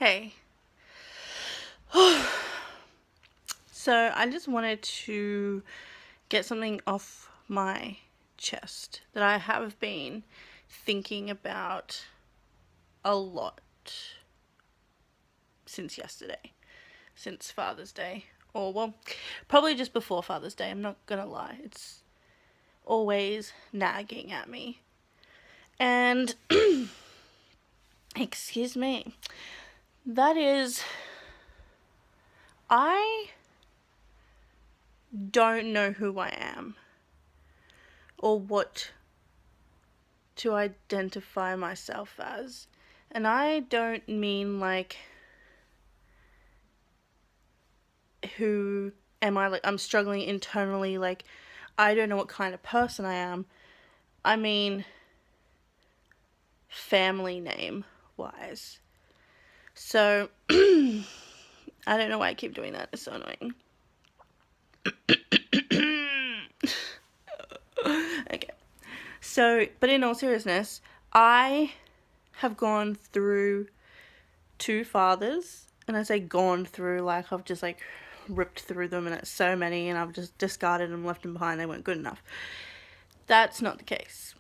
Hey. So I just wanted to get something off my chest that I have been thinking about a lot since yesterday, since Father's Day. Or, well, probably just before Father's Day, I'm not gonna lie. It's always nagging at me. And, excuse me, that is, I don't know who I am or what to identify myself as. And I don't mean like who am I, like I'm struggling internally, like I don't know what kind of person I am. I mean family name wise. So I don't know why I keep doing that. It's so annoying. Okay. So, but in all seriousness, I have gone through two fathers, and I say gone through like I've just like ripped through them and it's so many and I've just discarded them, left them behind, they weren't good enough. That's not the case.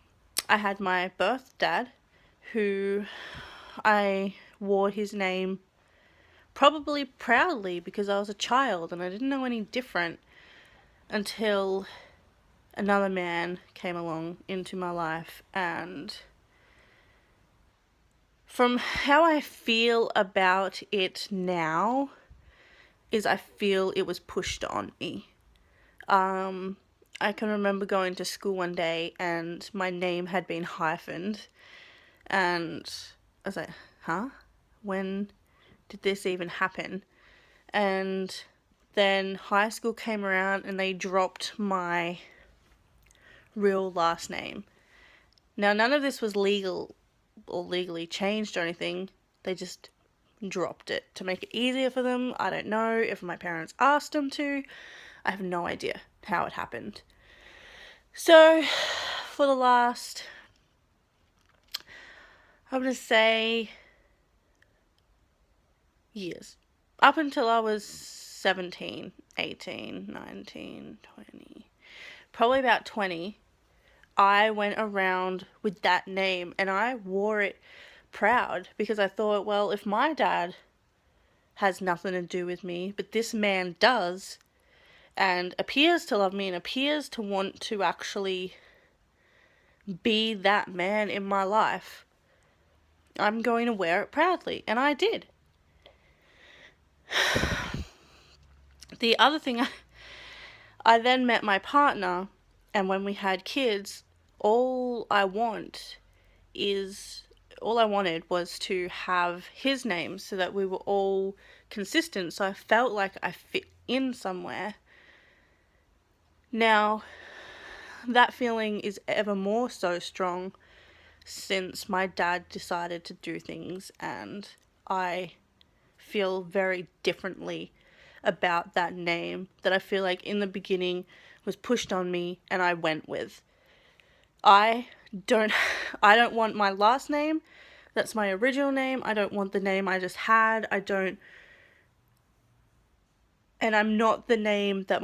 I had my birth dad, who I wore his name probably proudly because I was a child and I didn't know any different until another man came along into my life. And from how I feel about it now is I feel it was pushed on me. I can remember going to school one day and my name had been hyphened, and I was like, huh? When did this even happen? And then high school came around and they dropped my real last name. Now, none of this was legal or legally changed or anything. They just dropped it to make it easier for them. I don't know if my parents asked them to. I have no idea how it happened. So, for the last, I'm going to say, years, up until I was 17, 18, 19, 20, probably about 20, I went around with that name and I wore it proud because I thought, well, if my dad has nothing to do with me, but this man does, and appears to love me and appears to want to actually be that man in my life, I'm going to wear it proudly. And I did. The other thing, I then met my partner, and when we had kids, all I wanted was to have his name so that we were all consistent, so I felt like I fit in somewhere. Now, that feeling is ever more so strong since my dad decided to do things, and I feel very differently about that name that I feel like in the beginning was pushed on me and I went with. I don't want my last name. That's my original name. I don't want the name I just had. And I'm not the name that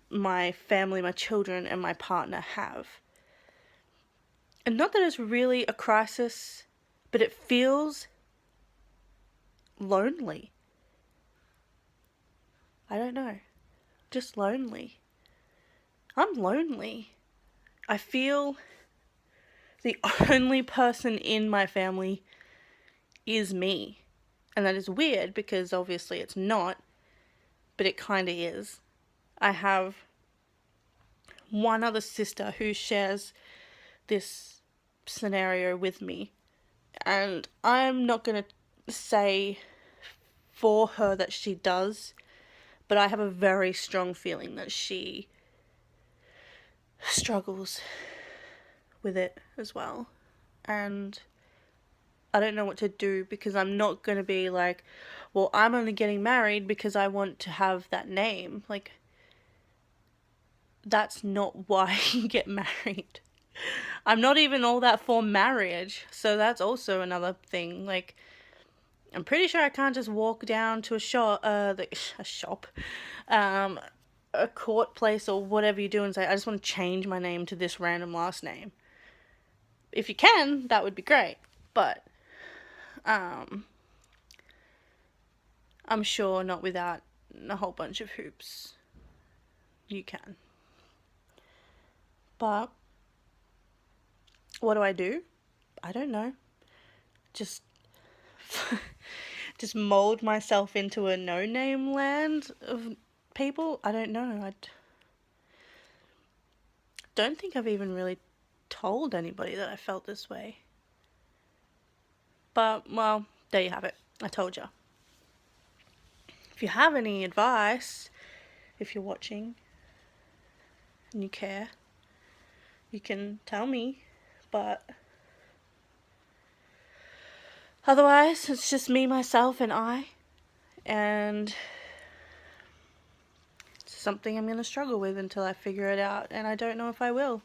my family, my children, and my partner have. And not that it's really a crisis, but it feels lonely. I don't know. Just lonely. I'm lonely. I feel the only person in my family is me. And that is weird because obviously it's not, but it kind of is. I have one other sister who shares this scenario with me, and I'm not going to say for her that she does, but I have a very strong feeling that she struggles with it as well. And I don't know what to do because I'm not going to be like, well, I'm only getting married because I want to have that name. Like, that's not why you get married. I'm not even all that for marriage, so that's also another thing. Like, I'm pretty sure I can't just walk down to a shop, a court place or whatever you do and say, I just want to change my name to this random last name. If you can, that would be great. But I'm sure not without a whole bunch of hoops. You can. But what do? I don't know. Just just mold myself into a no-name land of people. I don't know. I don't think I've even really told anybody that I felt this way. But, well, there you have it. I told you. If you have any advice, if you're watching and you care, you can tell me. But otherwise, it's just me, myself, and I. And it's something I'm going to struggle with until I figure it out. And I don't know if I will.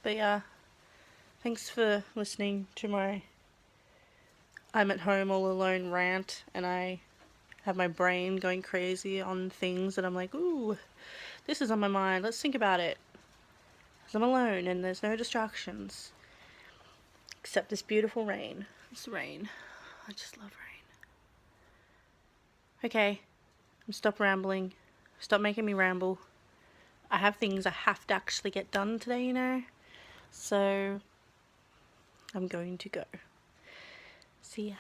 But yeah, thanks for listening to my I'm at home all alone rant. And I have my brain going crazy on things that I'm like, ooh, this is on my mind. Let's think about it. Because I'm alone and there's no distractions. Except this beautiful rain. It's rain. I just love rain. Okay, stop rambling. Stop making me ramble. I have things I have to actually get done today, you know. So, I'm going to go. See ya.